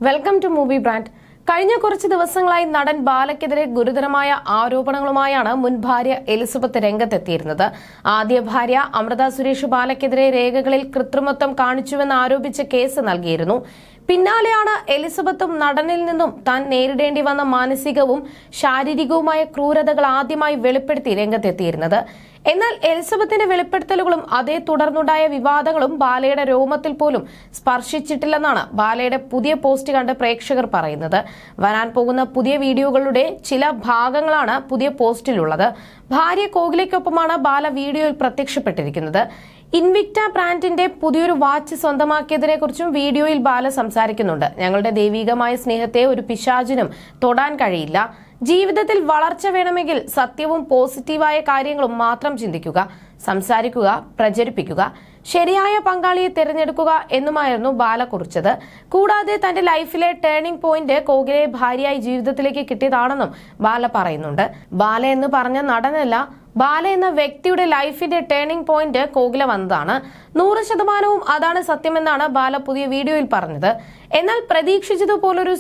Welcome to movie brand. കഴിഞ്ഞ കുറച്ച് ദിവസങ്ങളായി നടൻ ബാലയ്ക്കെതിരെ ഗുരുതരമായ ആരോപണങ്ങളുമായാണ് മുൻ ഭാര്യ എലിസബത്ത് രംഗത്തെത്തിയിരുന്നത്. ആദ്യ ഭാര്യ അമൃത സുരേഷ് ബാലയ്ക്കെതിരെ രേഖകളിൽ കൃത്രിമത്വം കാണിച്ചുവെന്ന് ആരോപിച്ച് കേസ് നൽകിയിരുന്നു. പിന്നാലെയാണ് എലിസബത്തും നടനിൽ നിന്നും താൻ നേരിടേണ്ടി വന്ന മാനസികവും ശാരീരികവുമായ ക്രൂരതകൾ ആദ്യമായി വെളിപ്പെടുത്തി രംഗത്തെത്തിയിരുന്നത്. എന്നാൽ എലിസബത്തിന്റെ വെളിപ്പെടുത്തലുകളും അതേ തുടർന്നുണ്ടായ വിവാദങ്ങളും ബാലയുടെ രോമത്തിൽ പോലും സ്പർശിച്ചിട്ടില്ലെന്നാണ് ബാലയുടെ പുതിയ പോസ്റ്റ് കണ്ട് പ്രേക്ഷകർ പറയുന്നത്. വരാൻ പോകുന്ന പുതിയ വീഡിയോകളുടെ ചില ഭാഗങ്ങളാണ് പുതിയ പോസ്റ്റിലുള്ളത്. ഭാര്യ കോകിലയ്ക്കൊപ്പമാണ് ബാല വീഡിയോയിൽ പ്രത്യക്ഷപ്പെട്ടിരിക്കുന്നത്. ഇൻവിക്ട ബ്രാൻഡിന്റെ പുതിയൊരു വാച്ച് സ്വന്തമാക്കിയതിനെ കുറിച്ചും വീഡിയോയിൽ ബാല സംസാരിക്കുന്നുണ്ട്. ഞങ്ങളുടെ ദൈവികമായ സ്നേഹത്തെ ഒരു പിശാചിനും തൊടാൻ കഴിയില്ല. ജീവിതത്തിൽ വളർച്ച വേണമെങ്കിൽ സത്യവും പോസിറ്റീവായ കാര്യങ്ങളും മാത്രം ചിന്തിക്കുക, സംസാരിക്കുക, പ്രചരിപ്പിക്കുക, ശരിയായ പങ്കാളിയെ തിരഞ്ഞെടുക്കുക എന്നുമായിരുന്നു ബാല കുറിച്ചത്. കൂടാതെ തന്റെ ലൈഫിലെ ടേണിംഗ് പോയിന്റ് കോകിലയെ ഭാര്യയായി ജീവിതത്തിലേക്ക് കിട്ടിയതാണെന്നും ബാല പറയുന്നുണ്ട്. ബാല എന്ന് പറഞ്ഞ നടനല്ല, ബാല എന്ന വ്യക്തിയുടെ ലൈഫിന്റെ ടേണിംഗ് പോയിന്റ് കോകില വന്നതാണ്. 100% അതാണ് സത്യമെന്നാണ് ബാല പുതിയ വീഡിയോയിൽ പറഞ്ഞത്. എന്നാൽ പ്രതീക്ഷിച്ചതുപോലൊരു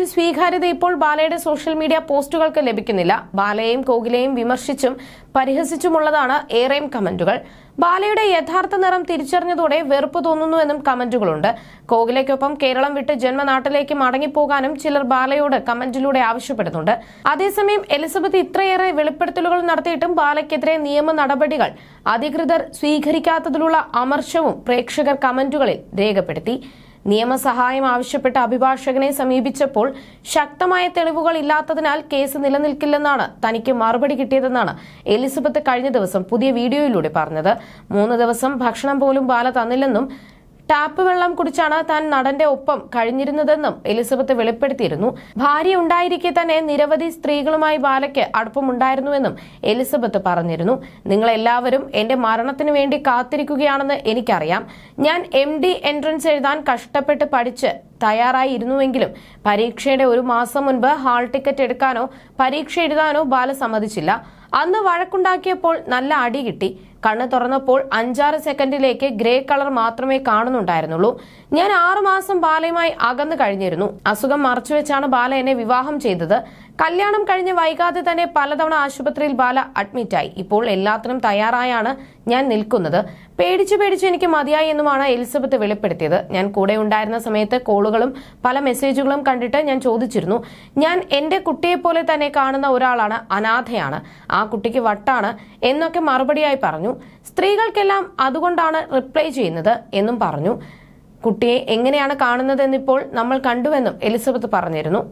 സ്വീകാര്യത ഇപ്പോൾ ബാലയുടെ സോഷ്യൽ മീഡിയ പോസ്റ്റുകൾക്ക് ലഭിക്കുന്നില്ല. ബാലയെയും കോകിലയെയും വിമർശിച്ചും പരിഹസിച്ചുമുള്ളതാണ് ഏറെയും കമന്റുകൾ. ബാലയുടെ യഥാർത്ഥ നിറം തിരിച്ചറിഞ്ഞതോടെ വെറുപ്പ് തോന്നുന്നുവെന്നും കമന്റുകളുണ്ട്. കോകിലയ്ക്കൊപ്പം കേരളം വിട്ട് ജന്മനാട്ടിലേക്ക് മടങ്ങിപ്പോകാനും ചിലർ ബാലയോട് കമന്റിലൂടെ ആവശ്യപ്പെടുന്നുണ്ട്. അതേസമയം എലിസബത്ത് ഇത്രയേറെ വെളിപ്പെടുത്തലുകൾ നടത്തിയിട്ടും ബാലയ്ക്കെതിരെ നിയമ നടപടികൾ അധികൃതർ സ്വീകരിക്കാത്തതിലുള്ള അമർഷവും പ്രേക്ഷകർ കമന്റുകളിൽ രേഖപ്പെടുത്തി. നിയമസഹായം ആവശ്യപ്പെട്ട അഭിഭാഷകനെ സമീപിച്ചപ്പോൾ ശക്തമായ തെളിവുകൾ ഇല്ലാത്തതിനാൽ കേസ് നിലനിൽക്കില്ലെന്നാണ് തനിക്ക് മറുപടി കിട്ടിയതെന്നാണ് എലിസബത്ത് കഴിഞ്ഞ ദിവസം പുതിയ വീഡിയോയിലൂടെ പറഞ്ഞത്. 3 ദിവസം ഭക്ഷണം പോലും ബാല തന്നില്ലെന്നും ടാപ്പ് വെള്ളം കുടിച്ചാണ് താൻ നടന്റെ ഒപ്പം കഴിഞ്ഞിരുന്നതെന്നും എലിസബത്ത് വെളിപ്പെടുത്തിയിരുന്നു. ഭാര്യ ഉണ്ടായിരിക്കെ തന്നെ നിരവധി സ്ത്രീകളുമായി ബാലയ്ക്ക് അടുപ്പമുണ്ടായിരുന്നുവെന്നും എലിസബത്ത് പറഞ്ഞിരുന്നു. നിങ്ങളെല്ലാവരും എന്റെ മരണത്തിനു വേണ്ടി കാത്തിരിക്കുകയാണെന്ന് എനിക്കറിയാം. ഞാൻ MD എൻട്രൻസ് എഴുതാൻ കഷ്ടപ്പെട്ട് പഠിച്ച് തയ്യാറായിരുന്നുവെങ്കിലും പരീക്ഷയുടെ 1 മാസം മുൻപ് ഹാൾ ടിക്കറ്റ് എടുക്കാനോ പരീക്ഷ എഴുതാനോ ബാല സമ്മതിച്ചില്ല. അന്ന് വഴക്കുണ്ടാക്കിയപ്പോൾ നല്ല അടി കിട്ടി. കണ്ണ് തുറന്നപ്പോൾ 5-6 സെക്കൻഡിലേക്ക് ഗ്രേ കളർ മാത്രമേ കാണുന്നുണ്ടായിരുന്നുള്ളൂ. ഞാൻ 6 മാസം ബാലയുമായി അകന്നു കഴിഞ്ഞിരുന്നു. അസുഖം മറച്ചുവെച്ചാണ് ബാല എന്നെ വിവാഹം ചെയ്തത്. കല്യാണം കഴിഞ്ഞ് വൈകാതെ തന്നെ പലതവണ ആശുപത്രിയിൽ ബാല അഡ്മിറ്റായി. ഇപ്പോൾ എല്ലാത്തിനും തയ്യാറായാണ് ഞാൻ നിൽക്കുന്നത്. പേടിച്ച് എനിക്ക് മതിയായി എന്നുമാണ് എലിസബത്ത് വെളിപ്പെടുത്തിയത്. ഞാൻ കൂടെ ഉണ്ടായിരുന്ന സമയത്ത് കോളുകളും പല മെസ്സേജുകളും കണ്ടിട്ട് ഞാൻ ചോദിച്ചിരുന്നു. ഞാൻ എന്റെ കുട്ടിയെപ്പോലെ തന്നെ കാണുന്ന ഒരാളാണ്, അനാഥയാണ്, ആ കുട്ടിക്ക് വട്ടാണ് എന്നൊക്കെ മറുപടിയായി പറഞ്ഞു. സ്ത്രീകൾക്കെല്ലാം അതുകൊണ്ടാണ് റിപ്ലൈ ചെയ്യുന്നത് എന്നും പറഞ്ഞു. കുട്ടിയെ എങ്ങനെയാണ് കാണുന്നതെന്നിപ്പോൾ നമ്മൾ കണ്ടുവെന്നും എലിസബത്ത് പറഞ്ഞിരുന്നു.